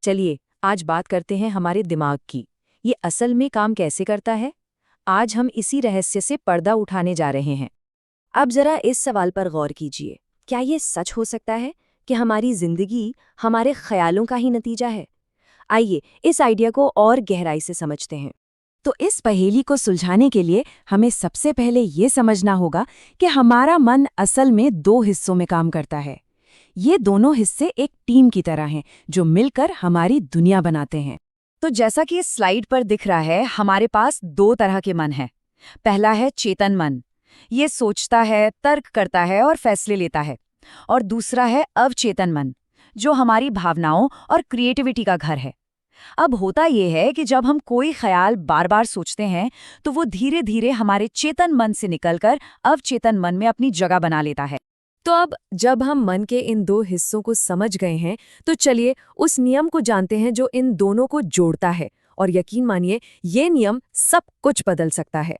चलिए आज बात करते हैं हमारे दिमाग की। ये असल में काम कैसे करता है? आज हम इसी रहस्य से पर्दा उठाने जा रहे हैं। अब जरा इस सवाल पर गौर कीजिए, क्या ये सच हो सकता है कि हमारी जिंदगी हमारे ख्यालों का ही नतीजा है? आइए इस आइडिया को और गहराई से समझते हैं। तो इस पहेली को सुलझाने के लिए हमें सबसे पहले ये समझना होगा कि हमारा मन असल में दो हिस्सों में काम करता है। ये दोनों हिस्से एक टीम की तरह हैं जो मिलकर हमारी दुनिया बनाते हैं। तो जैसा कि इस स्लाइड पर दिख रहा है, हमारे पास दो तरह के मन हैं। पहला है चेतन मन, ये सोचता है, तर्क करता है और फैसले लेता है। और दूसरा है अवचेतन मन, जो हमारी भावनाओं और क्रिएटिविटी का घर है। अब होता ये है कि जब हम कोई ख्याल बार बार सोचते हैं तो वो धीरे धीरे हमारे चेतन मन से निकलकर अवचेतन मन में अपनी जगह बना लेता है। तो अब जब हम मन के इन दो हिस्सों को समझ गए हैं, तो चलिए उस नियम को जानते हैं जो इन दोनों को जोड़ता है। और यकीन मानिए, ये नियम सब कुछ बदल सकता है।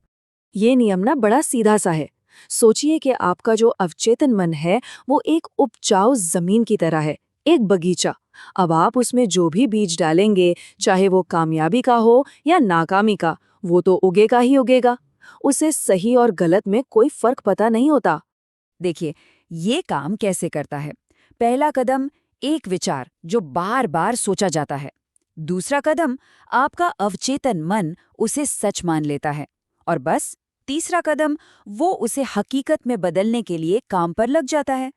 ये नियम ना बड़ा सीधा सा है। सोचिए कि आपका जो अवचेतन मन है वो एक उपजाऊ जमीन की तरह है, एक बगीचा। अब आप उसमें जो भी बीज डालेंगे, चाहे वो कामयाबी का हो या नाकामी का, वो तो उगेगा ही उगेगा। उसे सही और गलत में कोई फर्क पता नहीं होता। देखिए ये काम कैसे करता है। पहला कदम, एक विचार जो बार बार सोचा जाता है। दूसरा कदम, आपका अवचेतन मन उसे सच मान लेता है। और बस तीसरा कदम, वो उसे हकीकत में बदलने के लिए काम पर लग जाता है।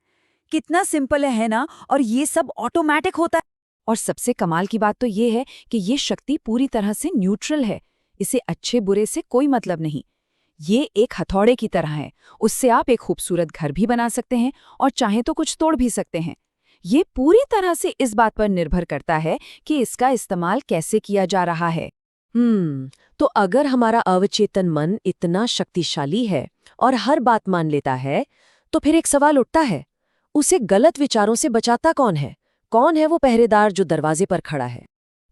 कितना सिंपल है ना? और ये सब ऑटोमेटिक होता है। और सबसे कमाल की बात तो ये है कि ये शक्ति पूरी तरह से न्यूट्रल है। इसे अच्छे बुरे से कोई मतलब नहीं। ये एक हथौड़े की तरह है। उससे आप एक खूबसूरत घर भी बना सकते हैं और चाहे तो कुछ तोड़ भी सकते हैं। ये पूरी तरह से इस बात पर निर्भर करता है कि इसका इस्तेमाल कैसे किया जा रहा है। तो अगर हमारा अवचेतन मन इतना शक्तिशाली है और हर बात मान लेता है, तो फिर एक सवाल उठता है, उसे गलत विचारों से बचाता कौन है? कौन है वो पहरेदार जो दरवाजे पर खड़ा है?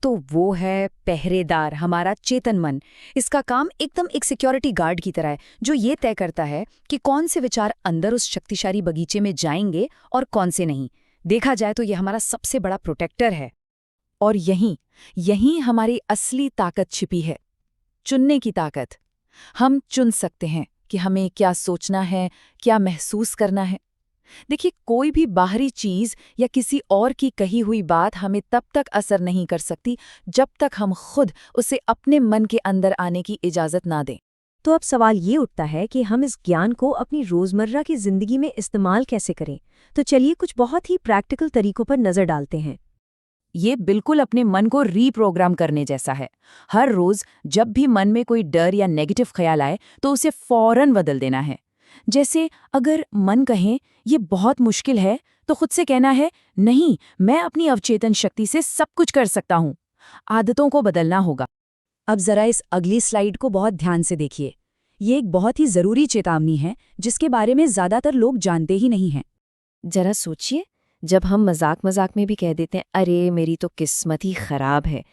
तो वो है पहरेदार, हमारा चेतन मन। इसका काम एकदम एक सिक्योरिटी गार्ड की तरह है, जो ये तय करता है कि कौन से विचार अंदर उस शक्तिशाली बगीचे में जाएंगे और कौन से नहीं। देखा जाए तो ये हमारा सबसे बड़ा प्रोटेक्टर है। और यहीं हमारी असली ताकत छिपी है, चुनने की ताकत। हम चुन सकते हैं कि हमें क्या सोचना है, क्या महसूस करना है। देखिए, कोई भी बाहरी चीज या किसी और की कही हुई बात हमें तब तक असर नहीं कर सकती जब तक हम खुद उसे अपने मन के अंदर आने की इजाजत ना दें। तो अब सवाल ये उठता है कि हम इस ज्ञान को अपनी रोजमर्रा की जिंदगी में इस्तेमाल कैसे करें। तो चलिए कुछ बहुत ही प्रैक्टिकल तरीकों पर नजर डालते हैं। ये बिल्कुल अपने मन को रीप्रोग्राम करने जैसा है। हर रोज जब भी मन में कोई डर या नेगेटिव ख्याल आए तो उसे फौरन बदल देना है। जैसे अगर मन कहे ये बहुत मुश्किल है, तो खुद से कहना है, नहीं, मैं अपनी अवचेतन शक्ति से सब कुछ कर सकता हूँ। आदतों को बदलना होगा। अब जरा इस अगली स्लाइड को बहुत ध्यान से देखिए। ये एक बहुत ही जरूरी चेतावनी है जिसके बारे में ज्यादातर लोग जानते ही नहीं हैं। जरा सोचिए, जब हम मजाक मजाक में भी कह देते हैं, अरे मेरी तो किस्मत ही खराब है,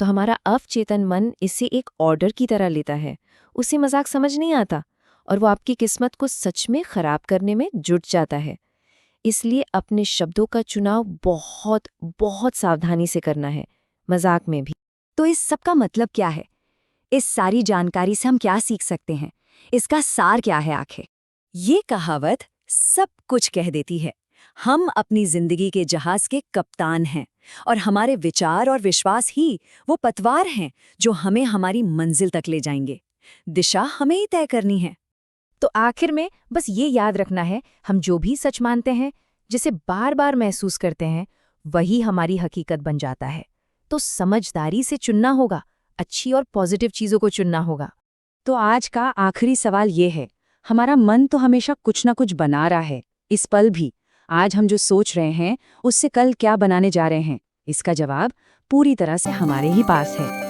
तो हमारा अवचेतन मन इसे एक ऑर्डर की तरह लेता है। उसे मजाक समझ नहीं आता और वो आपकी किस्मत को सच में खराब करने में जुट जाता है। इसलिए अपने शब्दों का चुनाव बहुत बहुत सावधानी से करना है, मजाक में भी। तो इस सब का मतलब क्या है? इस सारी जानकारी से हम क्या सीख सकते हैं? इसका सार क्या है आखिर? ये कहावत सब कुछ कह देती है। हम अपनी जिंदगी के जहाज के कप्तान हैं और हमारे विचार और विश्वास ही वो पतवार हैं जो हमें हमारी मंजिल तक ले जाएंगे। दिशा हमें ही तय करनी है। तो आखिर में बस ये याद रखना है, हम जो भी सच मानते हैं, जिसे बार बार महसूस करते हैं, वही हमारी हकीकत बन जाता है। तो समझदारी से चुनना होगा, अच्छी और पॉजिटिव चीजों को चुनना होगा। तो आज का आखिरी सवाल ये है, हमारा मन तो हमेशा कुछ ना कुछ बना रहा है, इस पल भी। आज हम जो सोच रहे हैं उससे कल क्या बनाने जा रहे हैं, इसका जवाब पूरी तरह से हमारे ही पास है।